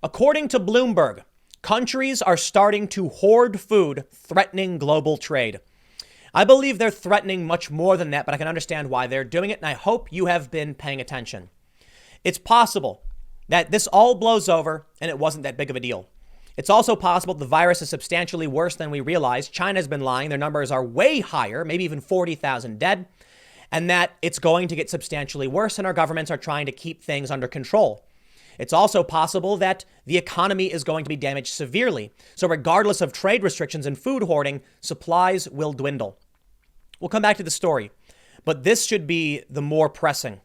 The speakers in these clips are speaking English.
According to Bloomberg, countries are starting to hoard food, threatening global trade. I believe they're threatening much more than that, but I can understand why they're doing it, and I hope you have been paying attention. It's possible that this all blows over and it wasn't that big of a deal. It's also possible the virus is substantially worse than we realize. China's been lying. Their numbers are way higher, maybe even 40,000 dead, and that it's going to get substantially worse, and our governments are trying to keep things under control. It's also possible that the economy is going to be damaged severely. So regardless of trade restrictions and food hoarding, supplies will dwindle. We'll come back to the story, but this should be the more pressing.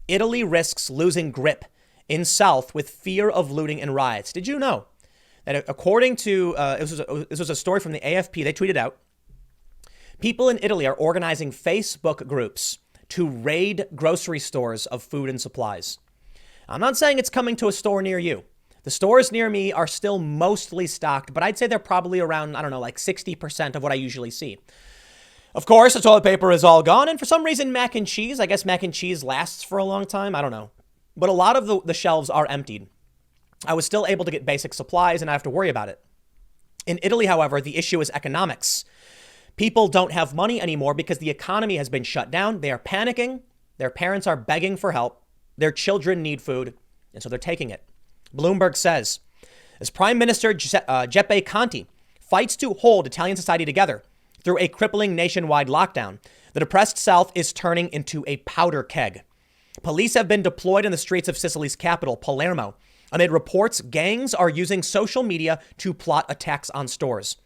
Italy risks losing grip in South with fear of looting and riots. Did you know that according to, this was a story from the AFP, they tweeted out, people in Italy are organizing Facebook groups to raid grocery stores of food and supplies. I'm not saying it's coming to a store near you. The stores near me are still mostly stocked, but I'd say they're probably around, I don't know, like 60% of what I usually see. Of course, the toilet paper is all gone. And for some reason, mac and cheese, I guess mac and cheese lasts for a long time. I don't know. But a lot of the shelves are emptied. I was still able to get basic supplies and I have to worry about it. In Italy, however, the issue is economics. People don't have money anymore because the economy has been shut down. They are panicking. Their parents are begging for help. Their children need food. And so they're taking it. Bloomberg says, as Prime Minister Giuseppe Conte fights to hold Italian society together through a crippling nationwide lockdown, the depressed South is turning into a powder keg. Police have been deployed in the streets of Sicily's capital, Palermo, amid reports gangs are using social media to plot attacks on stores.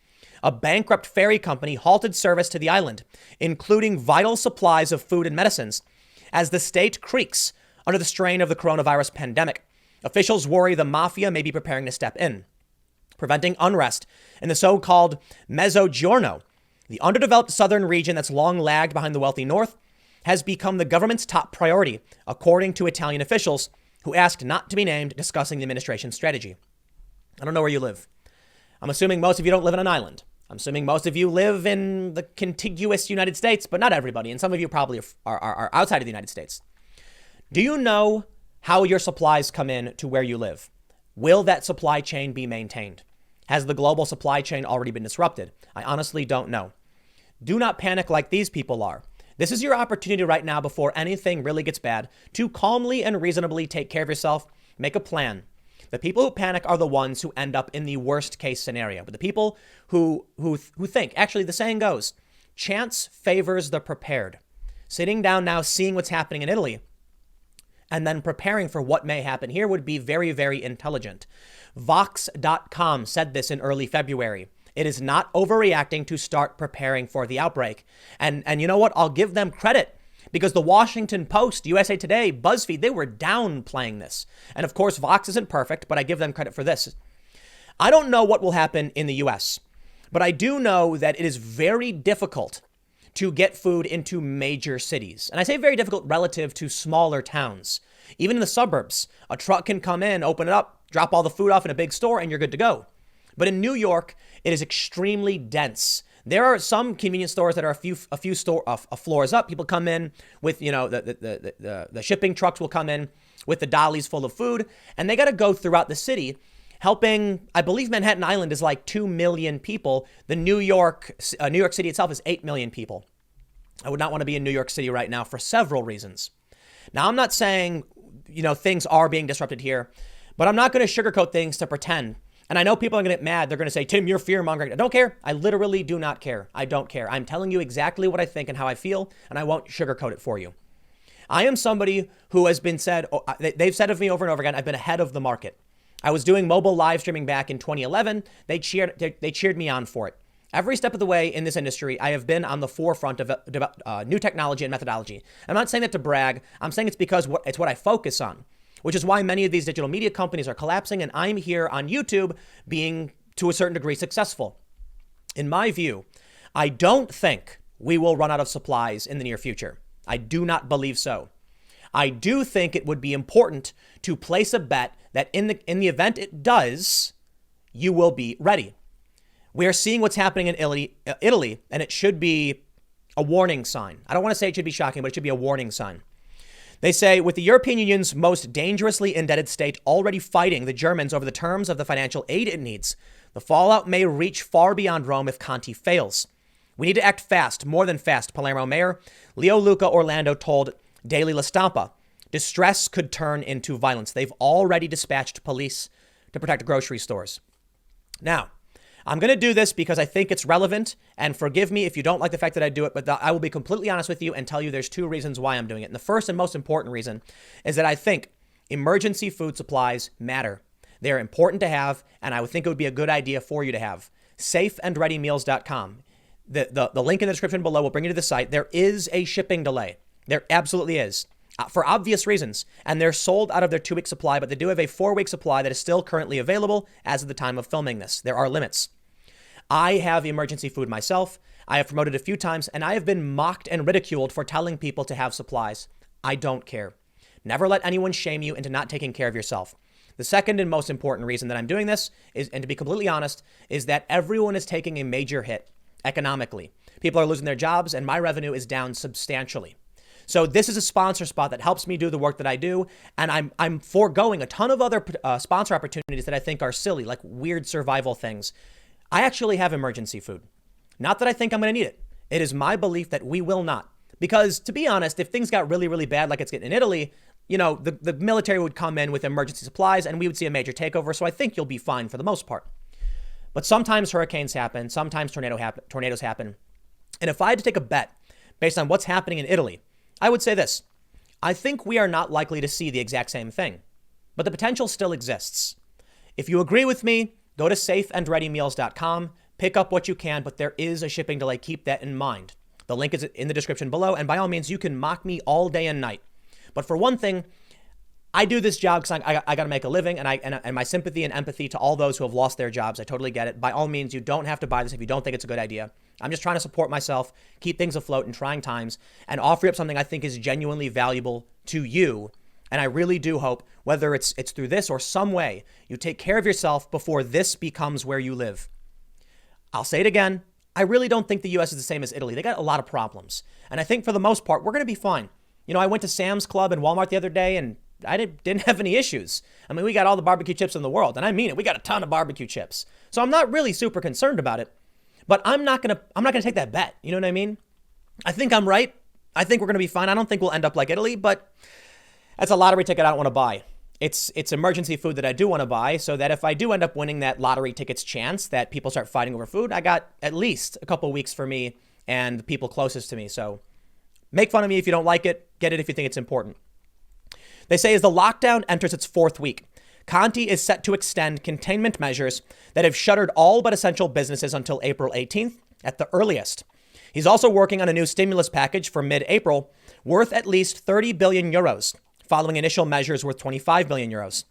A bankrupt ferry company halted service to the island, including vital supplies of food and medicines, as the state creaks under the strain of the coronavirus pandemic. Officials worry the mafia may be preparing to step in, preventing unrest in the so-called Mezzogiorno. The underdeveloped southern region that's long lagged behind the wealthy north has become the government's top priority, according to Italian officials who asked not to be named discussing the administration's strategy. I don't know where you live. I'm assuming most of you don't live on an island. I'm assuming most of you live in the contiguous United States, but not everybody. And some of you probably are outside of the United States. Do you know how your supplies come in to where you live? Will that supply chain be maintained? Has the global supply chain already been disrupted? I honestly don't know. Do not panic like these people are. This is your opportunity right now before anything really gets bad to calmly and reasonably take care of yourself. Make a plan. The people who panic are the ones who end up in the worst case scenario. But the people who think, actually the saying goes, chance favors the prepared. Sitting down now, seeing what's happening in Italy, and then preparing for what may happen here would be very, very intelligent. Vox.com said this in early February. It is not overreacting to start preparing for the outbreak. And you know what? I'll give them credit because the Washington Post, USA Today, BuzzFeed, they were downplaying this. And of course, Vox isn't perfect, but I give them credit for this. I don't know what will happen in the US, but I do know that it is very difficult to get food into major cities. And I say very difficult relative to smaller towns. Even in the suburbs, a truck can come in, open it up, drop all the food off in a big store, and you're good to go. But in New York, it is extremely dense. There are some convenience stores that are a few floors up. People come in with, the shipping trucks will come in with the dollies full of food, and they got to go throughout the city helping. I believe Manhattan Island is like 2 million people. The New York City itself is 8 million people. I would not want to be in New York City right now for several reasons. Now, I'm not saying, things are being disrupted here, but I'm not going to sugarcoat things to pretend. And I know people are going to get mad. They're going to say, Tim, you're fear-mongering. I don't care. I literally do not care. I don't care. I'm telling you exactly what I think and how I feel, and I won't sugarcoat it for you. I am somebody who has been said, they've said of me over and over again, I've been ahead of the market. I was doing mobile live streaming back in 2011. They cheered me on for it. Every step of the way in this industry, I have been on the forefront of new technology and methodology. I'm not saying that to brag. I'm saying it's because it's what I focus on, which is why many of these digital media companies are collapsing, and I'm here on YouTube being, to a certain degree, successful. In my view, I don't think we will run out of supplies in the near future. I do not believe so. I do think it would be important to place a bet that in the event it does, you will be ready. We are seeing what's happening in Italy, and it should be a warning sign. I don't want to say it should be shocking, but it should be a warning sign. They say, with the European Union's most dangerously indebted state already fighting the Germans over the terms of the financial aid it needs, the fallout may reach far beyond Rome if Conte fails. We need to act fast, more than fast, Palermo Mayor Leo Luca Orlando told Daily La Stampa. Distress could turn into violence. They've already dispatched police to protect grocery stores. Now, I'm going to do this because I think it's relevant, and forgive me if you don't like the fact that I do it, but I will be completely honest with you and tell you there's two reasons why I'm doing it. And the first and most important reason is that I think emergency food supplies matter. They're important to have, and I would think it would be a good idea for you to have. Safeandreadymeals.com. The link in the description below will bring you to the site. There is a shipping delay. There absolutely is. For obvious reasons, and they're sold out of their 2-week supply, but they do have a 4-week supply that is still currently available as of the time of filming this. There are limits. I have emergency food myself. I have promoted a few times, and I have been mocked and ridiculed for telling people to have supplies. I don't care. Never let anyone shame you into not taking care of yourself. The second and most important reason that I'm doing this is, and to be completely honest, is that everyone is taking a major hit economically. People are losing their jobs, and my revenue is down substantially. So this is a sponsor spot that helps me do the work that I do, and I'm foregoing a ton of other sponsor opportunities that I think are silly, like weird survival things. I actually have emergency food. Not that I think I'm going to need it. It is my belief that we will not. Because to be honest, if things got really, really bad like it's getting in Italy, you know, the military would come in with emergency supplies and we would see a major takeover. So I think you'll be fine for the most part. But sometimes hurricanes happen. Sometimes tornadoes happen. And if I had to take a bet based on what's happening in Italy, I would say this. I think we are not likely to see the exact same thing, but the potential still exists. If you agree with me, go to safeandreadymeals.com, pick up what you can, but there is a shipping delay. Keep that in mind. The link is in the description below, and by all means, you can mock me all day and night. But for one thing, I do this job because I got to make a living, and my sympathy and empathy to all those who have lost their jobs. I totally get it. By all means, you don't have to buy this if you don't think it's a good idea. I'm just trying to support myself, keep things afloat in trying times, and offer up something I think is genuinely valuable to you. And I really do hope, whether it's through this or some way, you take care of yourself before this becomes where you live. I'll say it again. I really don't think the U.S. is the same as Italy. They got a lot of problems. And I think for the most part, we're going to be fine. You know, I went to Sam's Club and Walmart the other day, and I didn't have any issues. I mean, we got all the barbecue chips in the world, and I mean it. We got a ton of barbecue chips. So I'm not really super concerned about it, but I'm not going to take that bet. You know what I mean? I think I'm right. I think we're going to be fine. I don't think we'll end up like Italy, but that's a lottery ticket I don't want to buy. It's emergency food that I do want to buy, so that if I do end up winning that lottery ticket's chance that people start fighting over food, I got at least a couple weeks for me and the people closest to me. So make fun of me if you don't like it. Get it if you think it's important. They say as the lockdown enters its 4th week, Conte is set to extend containment measures that have shuttered all but essential businesses until April 18th at the earliest. He's also working on a new stimulus package for mid-April worth at least 30 billion euros, following initial measures worth 25 billion euros.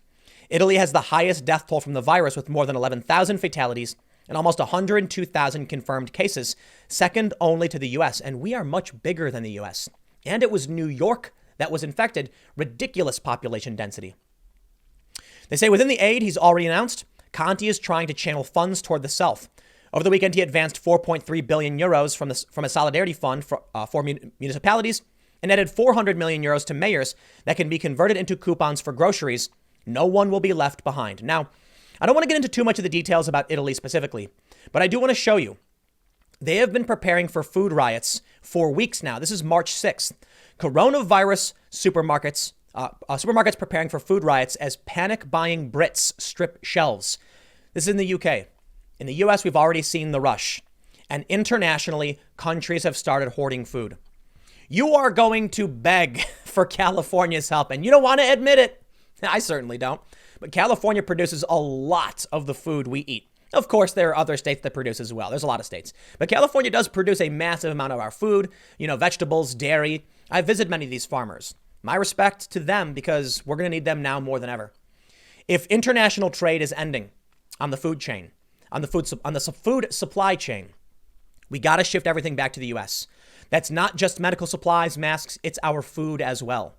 Italy has the highest death toll from the virus with more than 11,000 fatalities and almost 102,000 confirmed cases, second only to the US. And we are much bigger than the US. And it was New York that was infected, ridiculous population density. They say within the aid he's already announced, Conte is trying to channel funds toward the South. Over the weekend, he advanced 4.3 billion euros from a solidarity fund for municipalities and added 400 million euros to mayors that can be converted into coupons for groceries. No one will be left behind. Now, I don't want to get into too much of the details about Italy specifically, but I do want to show you. They have been preparing for food riots for weeks now. This is March 6th. Coronavirus supermarkets preparing for food riots as panic buying Brits strip shelves. This is in the UK. In the US, we've already seen the rush. And internationally, countries have started hoarding food. You are going to beg for California's help, and you don't want to admit it. I certainly don't. But California produces a lot of the food we eat. Of course, there are other states that produce as well. There's a lot of states. But California does produce a massive amount of our food, vegetables, dairy. I've visited many of these farmers. My respect to them because we're going to need them now more than ever. If international trade is ending on the food chain, on the food supply chain, we got to shift everything back to the U.S. That's not just medical supplies, masks, it's our food as well.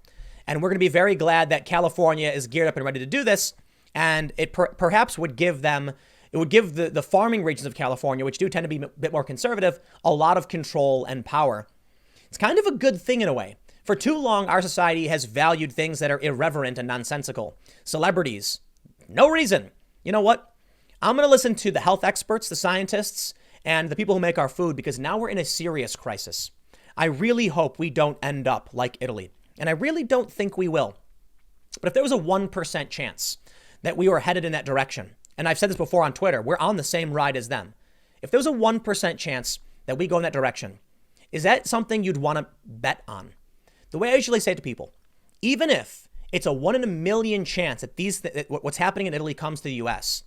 And we're going to be very glad that California is geared up and ready to do this. And it perhaps would give them, it would give the farming regions of California, which do tend to be a bit more conservative, a lot of control and power. It's kind of a good thing in a way. For too long, our society has valued things that are irreverent and nonsensical. Celebrities, no reason. You know what? I'm going to listen to the health experts, the scientists, and the people who make our food, because now we're in a serious crisis. I really hope we don't end up like Italy. And I really don't think we will. But if there was a 1% chance that we were headed in that direction, and I've said this before on Twitter, we're on the same ride as them. If there was a 1% chance that we go in that direction, is that something you'd want to bet on? The way I usually say to people, even if it's a 1 in a million chance that what's happening in Italy comes to the US,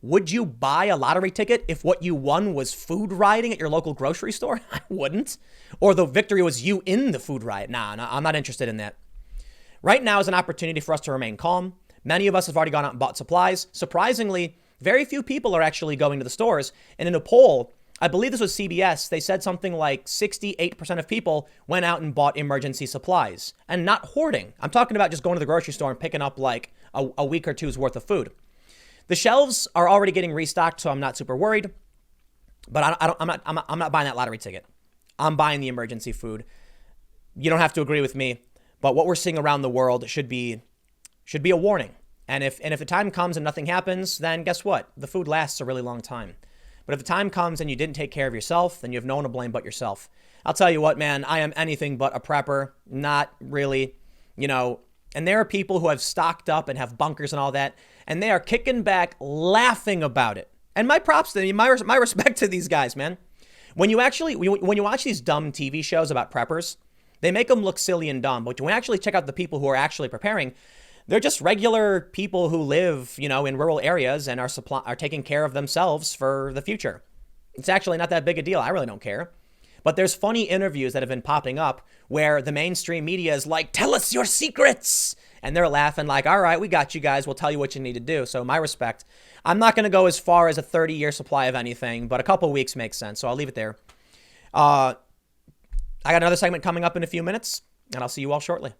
would you buy a lottery ticket if what you won was food rioting at your local grocery store? I wouldn't. Or the victory was you in the food riot. Nah, I'm not interested in that. Right now is an opportunity for us to remain calm. Many of us have already gone out and bought supplies. Surprisingly, very few people are actually going to the stores. And in a poll, I believe this was CBS, they said something like 68% of people went out and bought emergency supplies and not hoarding. I'm talking about just going to the grocery store and picking up like a week or two's worth of food. The shelves are already getting restocked, so I'm not super worried. But I'm not buying that lottery ticket. I'm buying the emergency food. You don't have to agree with me, but what we're seeing around the world should be a warning. And if the time comes and nothing happens, then guess what? The food lasts a really long time. But if the time comes and you didn't take care of yourself, then you have no one to blame but yourself. I'll tell you what, man, I am anything but a prepper. Not really, and there are people who have stocked up and have bunkers and all that, and they are kicking back, laughing about it. And my props to them, my respect to these guys, man. When you watch these dumb TV shows about preppers, they make them look silly and dumb. But when you actually check out the people who are actually preparing, they're just regular people who live, in rural areas and are taking care of themselves for the future. It's actually not that big a deal. I really don't care. But there's funny interviews that have been popping up where the mainstream media is like, tell us your secrets. And they're laughing like, all right, we got you guys. We'll tell you what you need to do. So my respect. I'm not going to go as far as a 30-year supply of anything, but a couple weeks makes sense. So I'll leave it there. I got another segment coming up in a few minutes, and I'll see you all shortly.